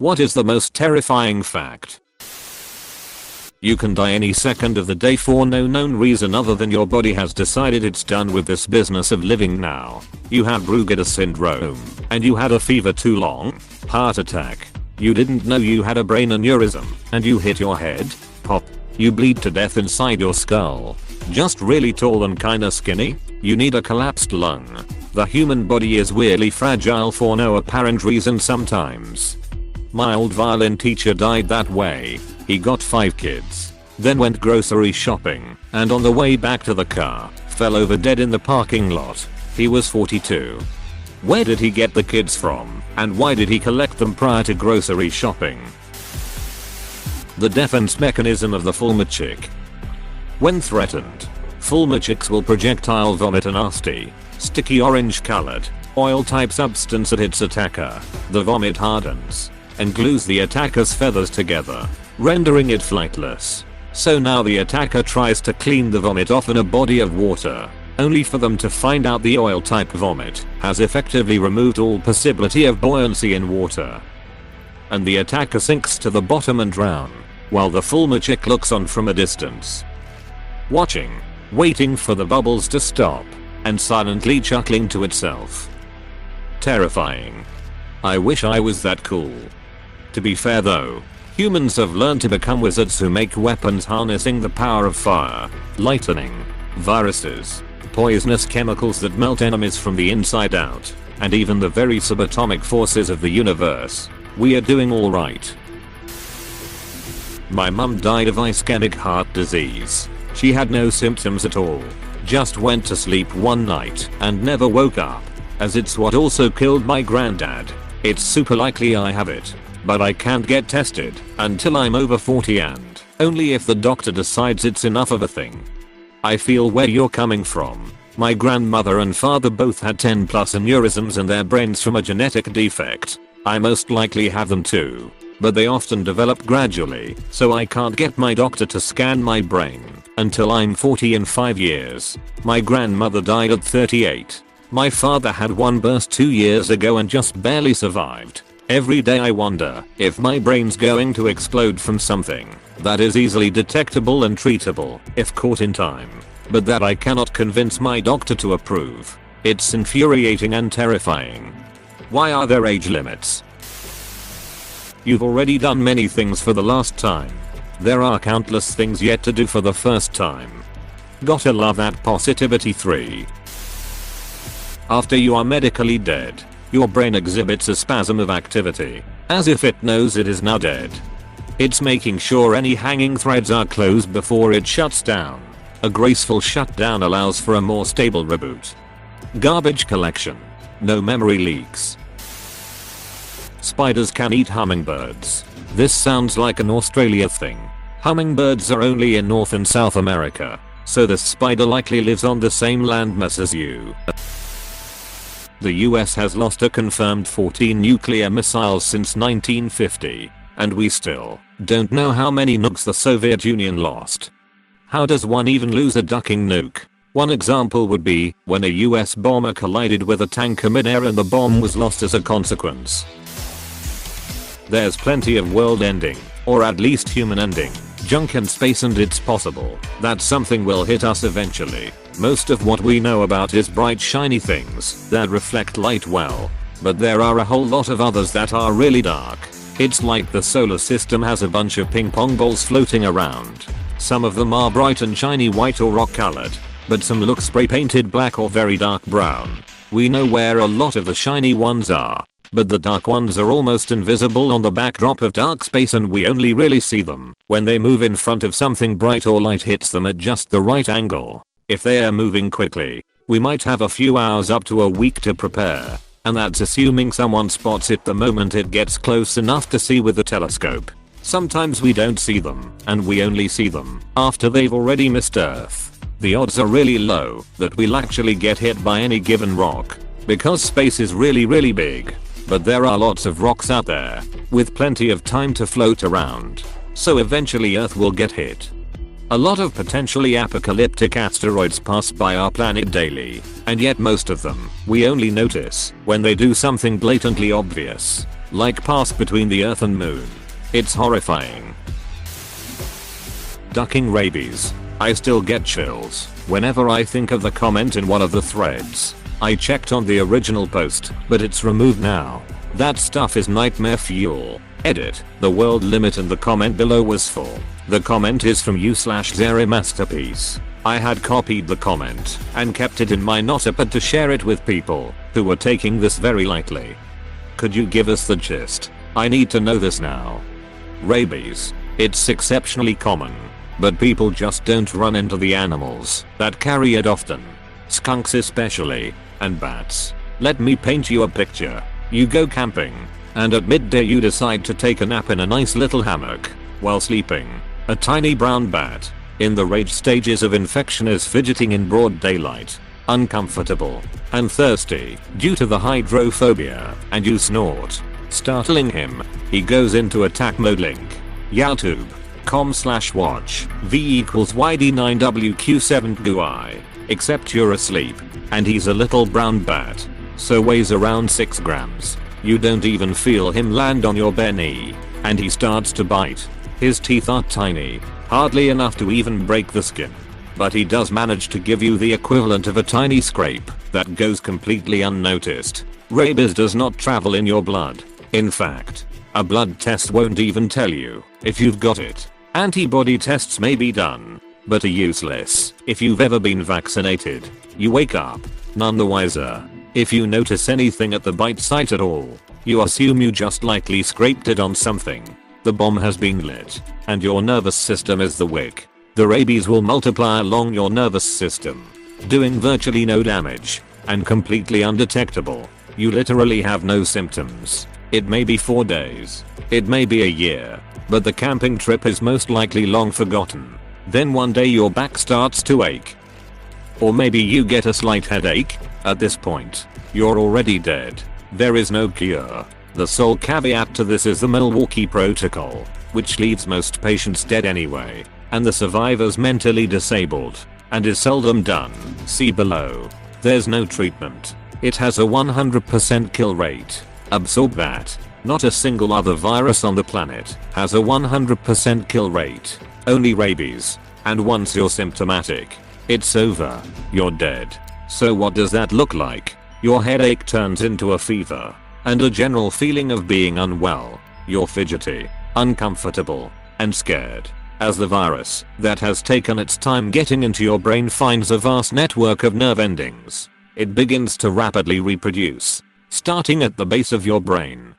What is the most terrifying fact? You can die any second of the day for no known reason other than your body has decided it's done with this business of living now. You have Brugada syndrome, and you had a fever too long, heart attack, you didn't know you had a brain aneurysm, and you hit your head, pop, you bleed to death inside your skull, just really tall and kinda skinny, you need a collapsed lung. The human body is weirdly fragile for no apparent reason sometimes. My old violin teacher died that way. He got 5 kids, then went grocery shopping, and on the way back to the car, fell over dead in the parking lot. He was 42. Where did he get the kids from, and why did he collect them prior to grocery shopping? The defense mechanism of the Fulmar chick. When threatened, Fulmar chicks will projectile vomit a nasty, sticky orange colored, oil type substance at its attacker. The vomit hardens and glues the attacker's feathers together, rendering it flightless. So now the attacker tries to clean the vomit off in a body of water, only for them to find out the oil type vomit has effectively removed all possibility of buoyancy in water. And the attacker sinks to the bottom and drown, while the Fulmar chick looks on from a distance, watching, waiting for the bubbles to stop, and silently chuckling to itself. Terrifying. I wish I was that cool. To be fair though, humans have learned to become wizards who make weapons harnessing the power of fire, lightning, viruses, poisonous chemicals that melt enemies from the inside out, and even the very subatomic forces of the universe. We are doing alright. My mum died of ischemic heart disease. She had no symptoms at all, just went to sleep one night and never woke up, as it's what also killed my granddad. It's super likely I have it, but I can't get tested until I'm over 40 and only if the doctor decides it's enough of a thing. I feel where you're coming from. My grandmother and father both had 10+ aneurysms in their brains from a genetic defect. I most likely have them too, but they often develop gradually, so I can't get my doctor to scan my brain until I'm 40 in 5 years. My grandmother died at 38. My father had one burst 2 years ago and just barely survived. Every day I wonder if my brain's going to explode from something that is easily detectable and treatable if caught in time, but that I cannot convince my doctor to approve. It's infuriating and terrifying. Why are there age limits? You've already done many things for the last time. There are countless things yet to do for the first time. Gotta love that positivity. 3. After you are medically dead, your brain exhibits a spasm of activity, as if it knows it is now dead. It's making sure any hanging threads are closed before it shuts down. A graceful shutdown allows for a more stable reboot. Garbage collection. No memory leaks. Spiders can eat hummingbirds. This sounds like an Australia thing. Hummingbirds are only in North and South America, so the spider likely lives on the same landmass as you. The US has lost a confirmed 14 nuclear missiles since 1950, and we still don't know how many nukes the Soviet Union lost. How does one even lose a ducking nuke? One example would be when a US bomber collided with a tanker midair and the bomb was lost as a consequence. There's plenty of world ending, or at least human ending, junk in space, and it's possible that something will hit us eventually. Most of what we know about is bright shiny things that reflect light well, but there are a whole lot of others that are really dark. It's like the solar system has a bunch of ping pong balls floating around. Some of them are bright and shiny white or rock colored, but some look spray painted black or very dark brown. We know where a lot of the shiny ones are, but the dark ones are almost invisible on the backdrop of dark space, and we only really see them when they move in front of something bright or light hits them at just the right angle. If they are moving quickly, we might have a few hours up to a week to prepare, and that's assuming someone spots it the moment it gets close enough to see with the telescope. Sometimes we don't see them, and we only see them after they've already missed Earth. The odds are really low that we'll actually get hit by any given rock, because space is really big. But there are lots of rocks out there, with plenty of time to float around, so eventually Earth will get hit. A lot of potentially apocalyptic asteroids pass by our planet daily, and yet most of them we only notice when they do something blatantly obvious. like pass between the earth and moon. It's horrifying. Ducking rabies. I still get chills whenever I think of the comment in one of the threads. I checked on the original post, but it's removed now. That stuff is nightmare fuel. Edit. The world limit in the comment below was full. The comment is from u/Zeri Masterpiece. I had copied the comment and kept it in my notepad to share it with people who were taking this very lightly. Could you give us the gist? I need to know this now. Rabies. It's exceptionally common, but people just don't run into the animals that carry it often. Skunks especially, and bats. Let me paint you a picture. You go camping, and at midday you decide to take a nap in a nice little hammock while sleeping. A tiny brown bat, in the rage stages of infection, is fidgeting in broad daylight, uncomfortable and thirsty due to the hydrophobia, and you snort, startling him. He goes into attack mode. Link. youtube.com/watch v=yd9wq7gui. Except you're asleep, and he's a little brown bat, so weighs around 6 grams. You don't even feel him land on your bare knee, and he starts to bite. His teeth are tiny, hardly enough to even break the skin. But he does manage to give you the equivalent of a tiny scrape that goes completely unnoticed. Rabies does not travel in your blood. In fact, a blood test won't even tell you if you've got it. Antibody tests may be done, but are useless if you've ever been vaccinated. You wake up none the wiser. If you notice anything at the bite site at all, you assume you just lightly scraped it on something. The bomb has been lit, and your nervous system is the wick. The rabies will multiply along your nervous system, doing virtually no damage, and completely undetectable. You literally have no symptoms. It may be 4 days, it may be a year, but the camping trip is most likely long forgotten. Then one day your back starts to ache. Or maybe you get a slight headache. At this point, you're already dead. There is no cure. The sole caveat to this is the Milwaukee Protocol, which leaves most patients dead anyway, and the survivors mentally disabled, and is seldom done. See below. There's no treatment. It has a 100% kill rate. Absorb that. Not a single other virus on the planet has a 100% kill rate. Only rabies. And once you're symptomatic, it's over. You're dead. So what does that look like? Your headache turns into a fever, and a general feeling of being unwell. You're fidgety, uncomfortable, and scared, as the virus that has taken its time getting into your brain finds a vast network of nerve endings. It begins to rapidly reproduce, starting at the base of your brain,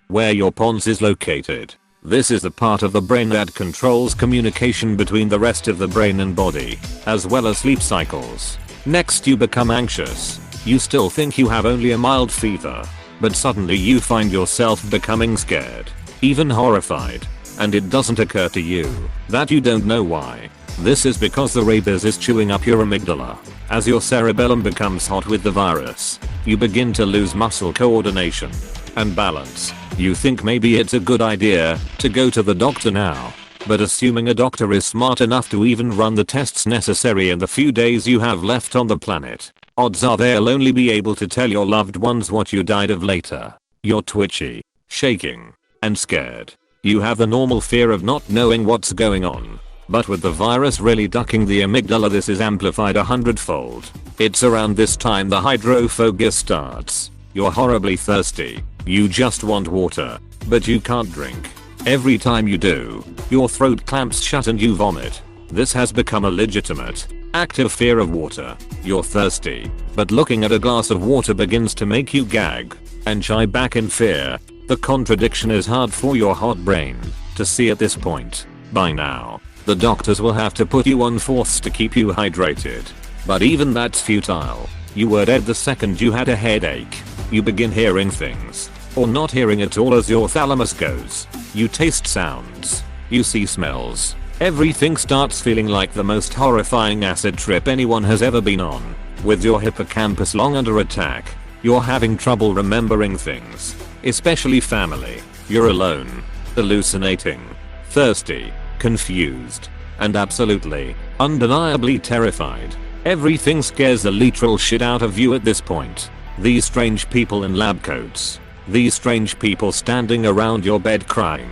where your pons is located. This is the part of the brain that controls communication between the rest of the brain and body, as well as sleep cycles. Next you become anxious. You still think you have only a mild fever, but suddenly you find yourself becoming scared, even horrified, and it doesn't occur to you that you don't know why. This is because the rabies is chewing up your amygdala. As your cerebellum becomes hot with the virus, you begin to lose muscle coordination and balance. You think maybe it's a good idea to go to the doctor now, but assuming a doctor is smart enough to even run the tests necessary in the few days you have left on the planet, odds are they'll only be able to tell your loved ones what you died of later. You're twitchy, shaking, and scared. You have the normal fear of not knowing what's going on. But with the virus really ducking the amygdala, this is amplified 100-fold. It's around this time the hydrophobia starts. You're horribly thirsty. You just want water, but you can't drink. Every time you do, your throat clamps shut and you vomit. This has become a legitimate, active fear of water. You're thirsty, but looking at a glass of water begins to make you gag and shy back in fear. The contradiction is hard for your hot brain to see at this point. By now, the doctors will have to put you on force to keep you hydrated. But even that's futile. You were dead the second you had a headache. You begin hearing things, or not hearing at all as your thalamus goes. You taste sounds. You see smells. Everything starts feeling like the most horrifying acid trip anyone has ever been on. With your hippocampus long under attack, you're having trouble remembering things, especially family. You're alone, hallucinating, thirsty, confused, and absolutely, undeniably terrified. Everything scares the literal shit out of you at this point. These strange people in lab coats, These strange people standing around your bed crying.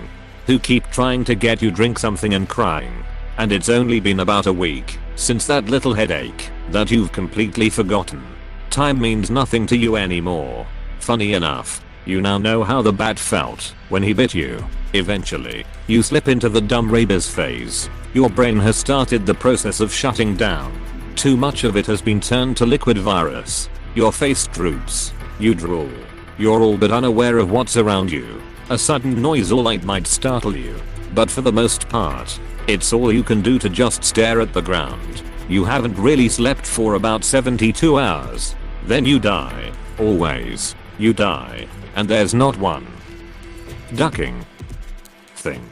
Who keep trying to get you drink something and crying. And it's only been about a week since that little headache that you've completely forgotten. Time means nothing to you anymore. Funny enough, you now know how the bat felt when he bit you. Eventually, you slip into the dumb rabies phase. Your brain has started the process of shutting down. Too much of it has been turned to liquid virus. Your face droops. You drool. You're all but unaware of what's around you. A sudden noise or light might startle you, but for the most part, it's all you can do to just stare at the ground. You haven't really slept for about 72 hours. Then you die. Always. You die. And there's not one ducking thing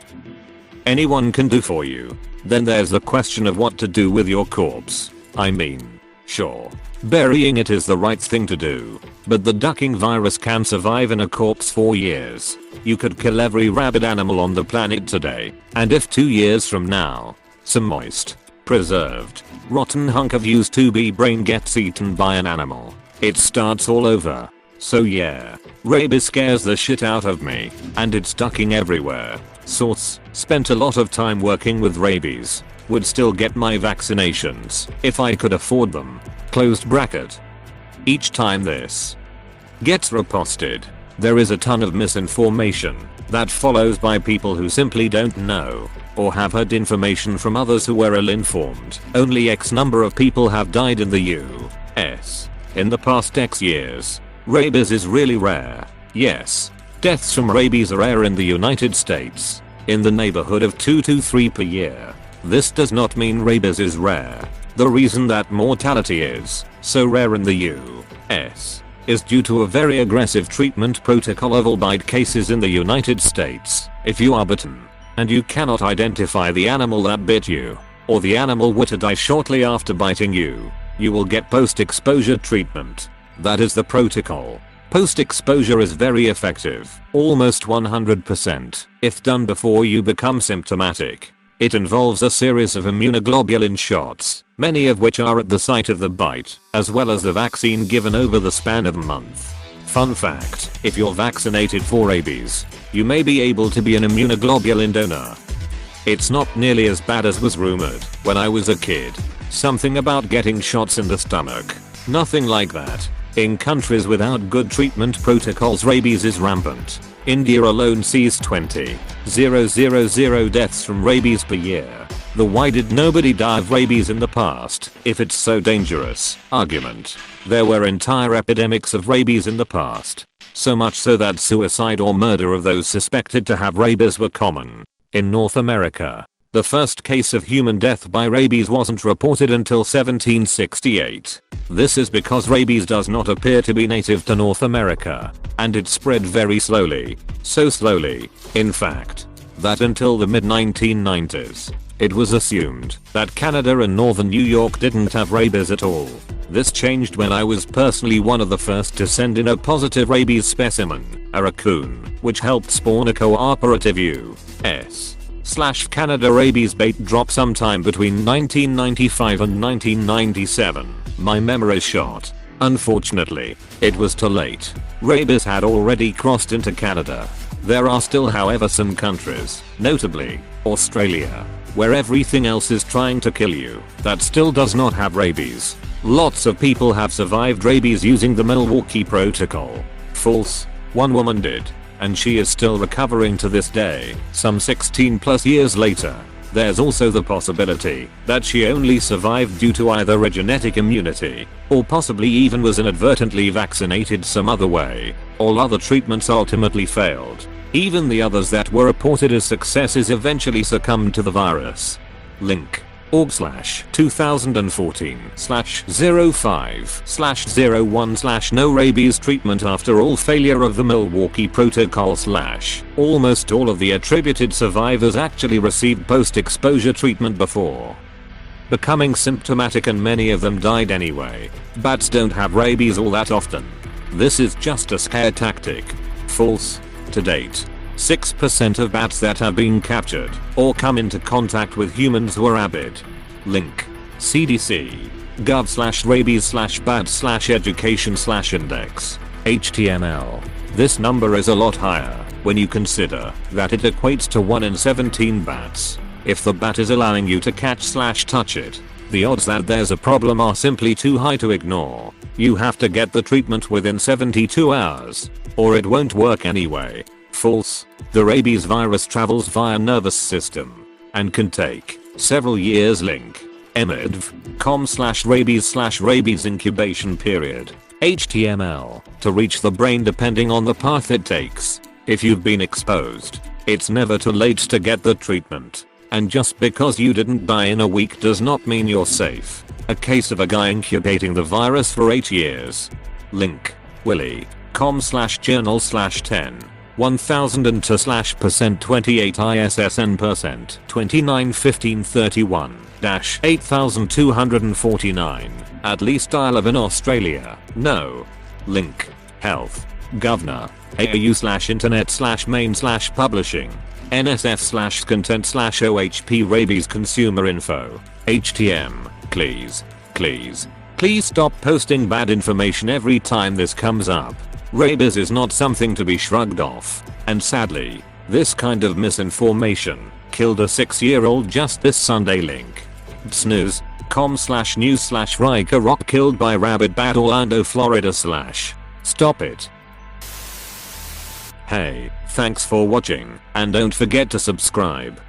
anyone can do for you. Then there's the question of what to do with your corpse. I mean, sure, burying it is the right thing to do, but the ducking virus can survive in a corpse for years. You could kill every rabid animal on the planet today, and if 2 years from now, some moist, preserved, rotten hunk of used to be brain gets eaten by an animal, it starts all over. So yeah, rabies scares the shit out of me, and it's ducking everywhere. Source: spent a lot of time working with rabies. Would still get my vaccinations if I could afford them. Closed bracket. Each time this gets reposted, there is a ton of misinformation that follows by people who simply don't know or have heard information from others who were ill-informed. Only X number of people have died in the US in the past X years. Rabies is really rare. Yes, deaths from rabies are rare in the United States, in the neighborhood of 2 to 3 per year. This does not mean rabies is rare. The reason that mortality is so rare in the US is due to a very aggressive treatment protocol of all bite cases in the United States. If you are bitten and you cannot identify the animal that bit you, or the animal were to die shortly after biting you, you will get post-exposure treatment. That is the protocol. Post-exposure is very effective, almost 100%, if done before you become symptomatic. It involves a series of immunoglobulin shots, many of which are at the site of the bite, as well as the vaccine given over the span of a month. Fun fact, if you're vaccinated for rabies, you may be able to be an immunoglobulin donor. It's not nearly as bad as was rumored when I was a kid. Something about getting shots in the stomach. Nothing like that. In countries without good treatment protocols, rabies is rampant. India alone sees 20,000 deaths from rabies per year. The why did nobody die of rabies in the past if it's so dangerous argument. There were entire epidemics of rabies in the past. So much so that suicide or murder of those suspected to have rabies were common. In North America, the first case of human death by rabies wasn't reported until 1768. This is because rabies does not appear to be native to North America, and it spread very slowly. So slowly, in fact, that until the mid-1990s, it was assumed that Canada and northern New York didn't have rabies at all. This changed when I was personally one of the first to send in a positive rabies specimen, a raccoon, which helped spawn a cooperative US/Canada rabies bait drop sometime between 1995 and 1997. My memory shot. Unfortunately, it was too late. Rabies had already crossed into Canada. There are still, however, some countries, notably Australia, where everything else is trying to kill you, that still does not have rabies. Lots of people have survived rabies using the Milwaukee Protocol. False. One woman did, and she is still recovering to this day, some 16+ years later. There's also the possibility that she only survived due to either a genetic immunity, or possibly even was inadvertently vaccinated some other way. All other treatments ultimately failed. Even the others that were reported as successes eventually succumbed to the virus. Link. org/2014/05/01/ no rabies treatment after all failure of the Milwaukee Protocol / almost all of the attributed survivors actually received post-exposure treatment before becoming symptomatic, and many of them died anyway. Bats don't have rabies all that often. This is just a scare tactic. False. To date, 6% of bats that have been captured or come into contact with humans were rabid. Link. CDC. gov/rabies/bats/education/index. HTML. This number is a lot higher when you consider that it equates to 1 in 17 bats. If the bat is allowing you to catch/touch it, the odds that there's a problem are simply too high to ignore. You have to get the treatment within 72 hours, or it won't work anyway. False. The rabies virus travels via nervous system and can take several years. Link emidv.com/rabies/rabies incubation period. HTML to reach the brain depending on the path it takes. If you've been exposed, it's never too late to get the treatment. And just because you didn't die in a week does not mean you're safe. A case of a guy incubating the virus for 8 years. Link willy.com/journal/10 1002/%28 ISSN% 291531-8249. At least I live in Australia. No. Link health governor AU/internet/main/publishing NSF/content/OHP rabies consumer info HTM. Please stop posting bad information every time this comes up. Rabies is not something to be shrugged off, and sadly, this kind of misinformation killed a 6-year-old just this Sunday. Link snooze.com/news/Riker Rock killed by rabbit bat Orlando, Florida/ stop it. Hey, thanks for watching, and don't forget to subscribe.